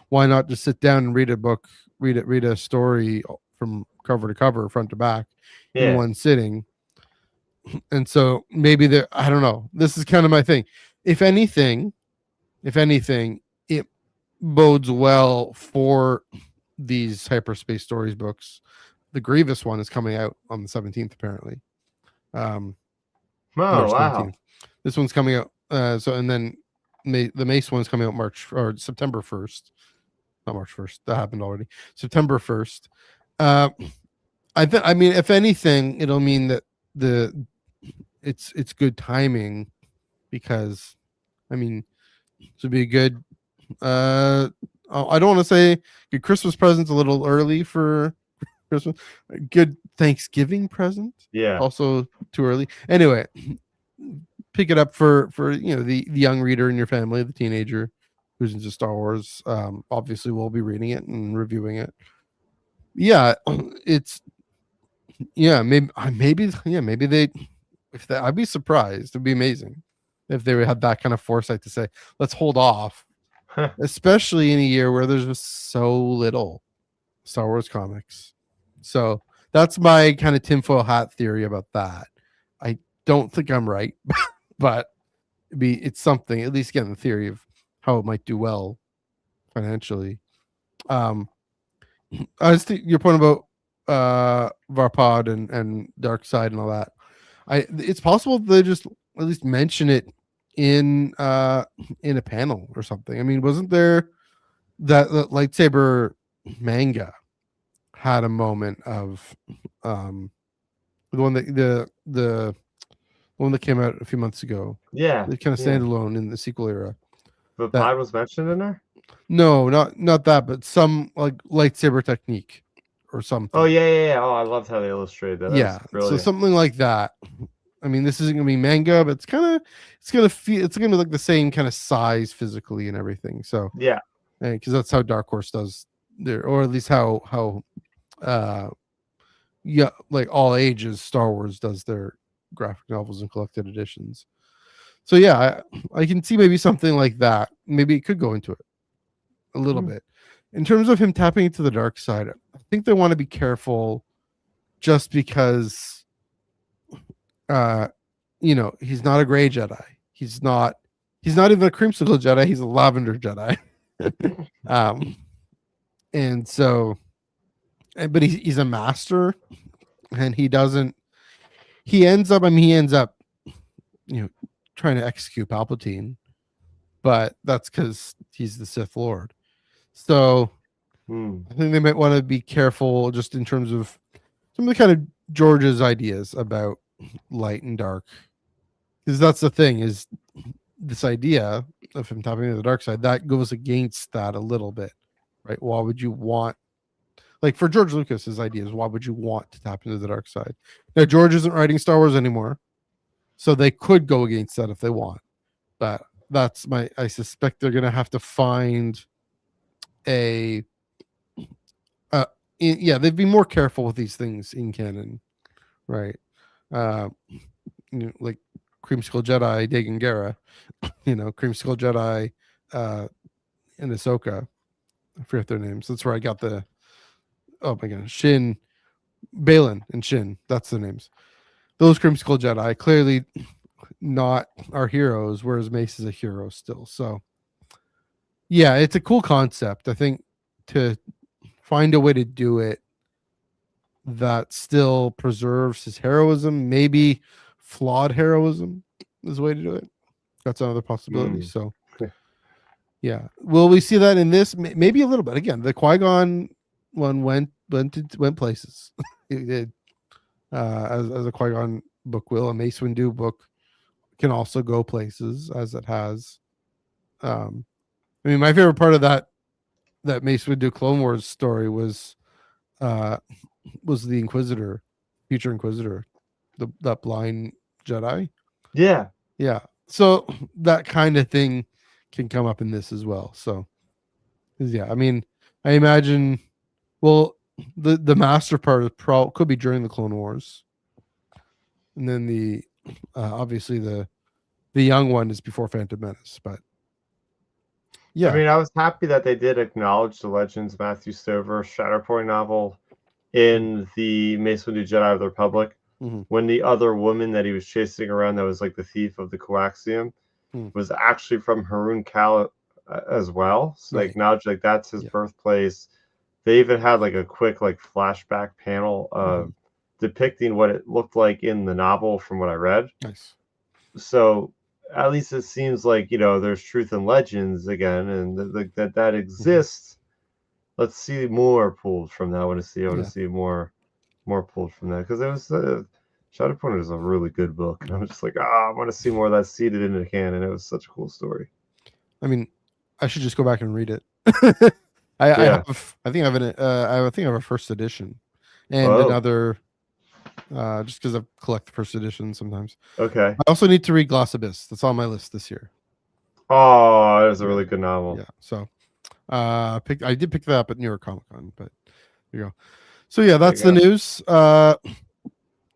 Why not just sit down and read a book, read a story from cover to cover, front to back, in one sitting? And so maybe I don't know. This is kind of my thing. If anything, it bodes well for these hyperspace stories books. The Grievous one is coming out on the 17th, apparently. Wow. 17th. This one's coming out. And then the Mace one's coming out September 1st. Not March 1st. That happened already. September 1st. I mean, if anything, it'll mean that it's good timing, because I mean, this would be a good I don't want to say good Christmas present, a little early for Christmas. A good Thanksgiving present. Yeah. Also too early. Anyway, pick it up for the young reader in your family, the teenager who's into Star Wars, obviously will be reading it and reviewing it. Yeah, it's maybe they I'd be surprised. It'd be amazing if they would have that kind of foresight to say, let's hold off, especially in a year where there's just so little Star Wars comics. So that's my kind of tinfoil hat theory about that. I don't think I'm right, but it's something, at least again, the theory of how it might do well financially. I was your point about Varpod and Dark Side and all that. It's possible they just at least mention it in a panel or something. I mean, wasn't there that lightsaber manga had a moment of the one that came out a few months ago? Yeah, it kind of standalone in the sequel era. The pod was mentioned in there. No, not that, but some like lightsaber technique or something. Oh yeah. Oh, I loved how they illustrated that. Yeah, so something like that. I mean, this isn't gonna be manga, but it's gonna be like the same kind of size physically and everything. So yeah, because that's how Dark Horse does their, or at least how like all ages Star Wars does their graphic novels and collected editions. So yeah, I can see maybe something like that. Maybe it could go into it a little bit. In terms of him tapping into the dark side, I think they want to be careful, just because he's not a gray Jedi. He's not even a creamsicle Jedi. He's a lavender Jedi. And so, but he's a master, and he ends up trying to execute Palpatine, but that's because he's the Sith Lord. So I think they might want to be careful just in terms of some of the kind of George's ideas about light and dark, because that's the thing, is this idea of him tapping into the dark side that goes against that a little bit, right? Why would you want, like for George Lucas's ideas, why would you want to tap into the dark side? Now George isn't writing Star Wars anymore, so they could go against that if they want, but I suspect they're gonna have to find they'd be more careful with these things in canon, right? Like Creamsicle Jedi Dagon Gera, Creamsicle Jedi and Ahsoka. I forget their names. That's where I got the Shin, Balin and Shin. That's the names. Those Creamsicle Jedi clearly not our heroes, whereas Mace is a hero still. So yeah, it's a cool concept. I think to find a way to do it that still preserves his heroism, maybe flawed heroism is the way to do it. That's another possibility. So yeah, will we see that in this? Maybe a little bit. Again, the Qui-Gon one went places. It did, as a Qui-Gon book will. A Mace Windu book can also go places, as it has. I mean, my favorite part of that Mace Windu Clone Wars story was the Inquisitor, future Inquisitor, that blind Jedi. Yeah. So that kind of thing can come up in this as well. So yeah, I mean, I imagine, well, the master part could be during the Clone Wars, and then the obviously the young one is before Phantom Menace, but. Yeah, I mean, I was happy that they did acknowledge the Legends Matthew Stover Shatterpoint novel in the Mace Windu Jedi of the Republic, when the other woman that he was chasing around that was like the thief of the coaxium was actually from Harun Kal as well. So they acknowledged like that's his birthplace. They even had like a quick like flashback panel of depicting what it looked like in the novel from what I read. Nice. So at least it seems like, there's truth in Legends again, and that exists. Let's see more pulled from that. I want to see more pulled from that, because it was Shatterpoint is a really good book, and I'm just like, I want to see more of that seeded into the canon. It was such a cool story. I mean, I should just go back and read it. I think I have a first edition and another. Just because I collect the first edition sometimes. Okay. I also need to read Gloss Abyss. That's on my list this year. Oh, that was a really good novel. Yeah. So I did pick that up at New York Comic Con, but there you go. So yeah, that's the go. news.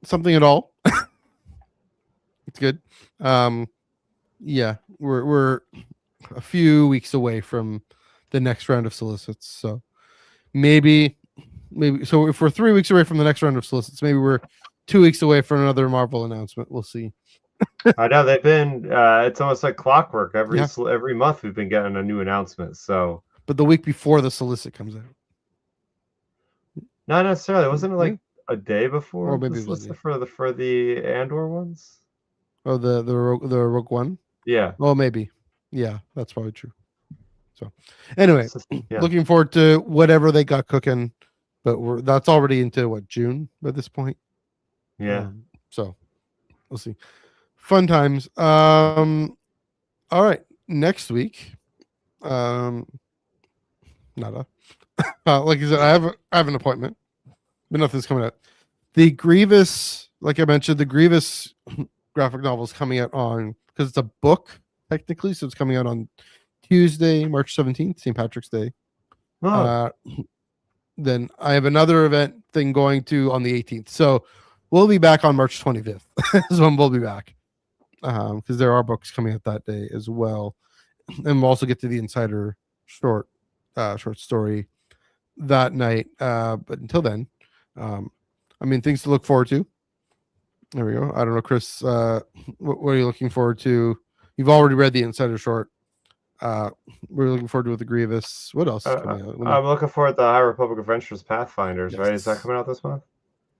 Something at all. It's good. Yeah, we're a few weeks away from the next round of solicits. So maybe so if we're 3 weeks away from the next round of solicits, maybe we're 2 weeks away from another Marvel announcement. We'll see. I know they've been. It's almost like clockwork. Yeah. Every month we've been getting a new announcement. So But the week before the solicit comes out. not necessarily. Wasn't it like a day before? Or maybe this it was a list for the Andor ones? Oh, the Rogue One. Yeah. Oh, maybe. Yeah, that's probably true. So, anyway, Yeah. looking forward to whatever they got cooking. But that's already into what, June at this point. Yeah. So we'll see. Fun times. All right. Next week. Nada. Like I said, I have an appointment, but nothing's coming out. The Grievous, like I mentioned, the Grievous graphic novel is coming out on, because it's a book technically, so it's coming out on Tuesday, March 17th, St. Patrick's Day. Oh. Then I have another event thing going to on the 18th. So we'll be back on March 25th. is when we'll be back. Because there are books coming out that day as well. And we'll also get to the Insider short story that night. But until then, I mean, things to look forward to. There we go. I don't know, Chris, what are you looking forward to? You've already read the Insider short. We're looking forward to with the Grievous. What else is coming out? I'm looking forward to the High Republic Adventures Pathfinders, Yes. right? Is that coming out this month?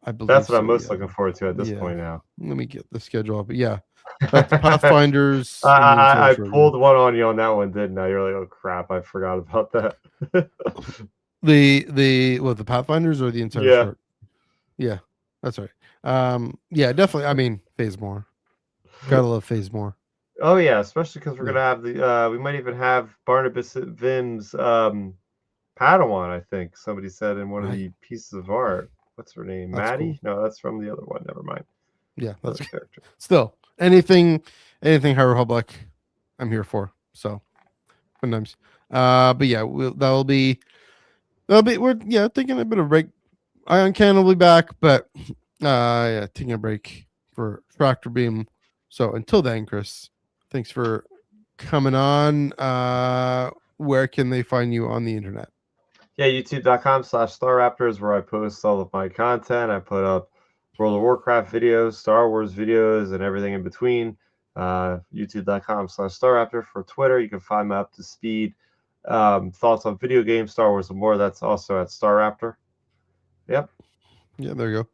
I believe That's what so, I'm most yeah. looking forward to at this point now. Let me get the schedule up. But yeah, that's Pathfinders. I pulled one on you on that one, didn't I? You're like, oh crap, I forgot about that. the Pathfinders or the Insider short? Yeah, that's right. Yeah, definitely. I mean, Phase More. Gotta love Phase More. Oh yeah, especially because we're gonna have the we might even have Barnabas Vim's Padawan, I think somebody said in one of the pieces of art. What's her name? That's Maddie? cool. No, that's from the other one. Never mind. Yeah, that's a character. Still, anything High Republic, I'm here for. So sometimes. But yeah, we're taking a bit of a break. Ion Cannon will be back, but yeah, taking a break for Tractor Beam. So until then, Chris, thanks for coming on. Where can they find you on the internet? Yeah, youtube.com/StarRaptor is where I post all of my content. I put up World of Warcraft videos, Star Wars videos, and everything in between. youtube.com/StarRaptor for Twitter. You can find my up to speed thoughts on video games, Star Wars, and more. That's also at StarRaptor. Yep. Yeah, there you go.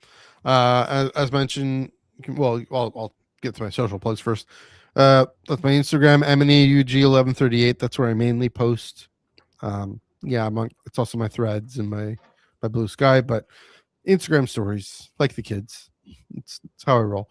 As mentioned, well, I'll get to my social plugs first. That's my Instagram, MNEUG1138. That's where I mainly post. Yeah, it's also my threads and my Blue Sky, but Instagram stories, like the kids. It's how I roll.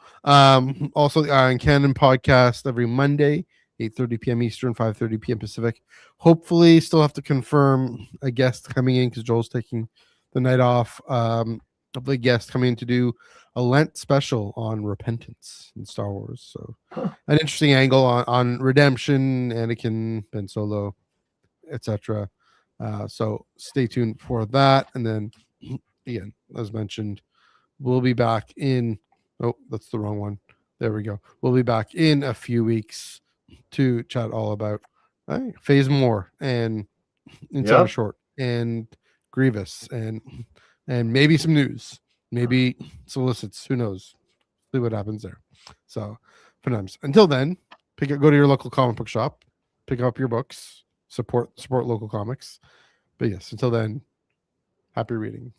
Also the Iron Cannon podcast every Monday, 8:30 p.m. Eastern, 5:30 p.m. Pacific. Hopefully, still have to confirm a guest coming in because Joel's taking the night off. Hopefully, a guest coming in to do a Lent special on repentance in Star Wars. So, an interesting angle on redemption, Anakin, Ben Solo, etc. So stay tuned for that. And then again, as mentioned, we'll be back in. Oh, that's the wrong one. There we go. We'll be back in a few weeks to chat all about Phase More and Insider Short and Grievous and maybe some news, maybe solicits. Who knows? See what happens there. So, until then, go to your local comic book shop, pick up your books, support local comics. But yes, until then, happy reading.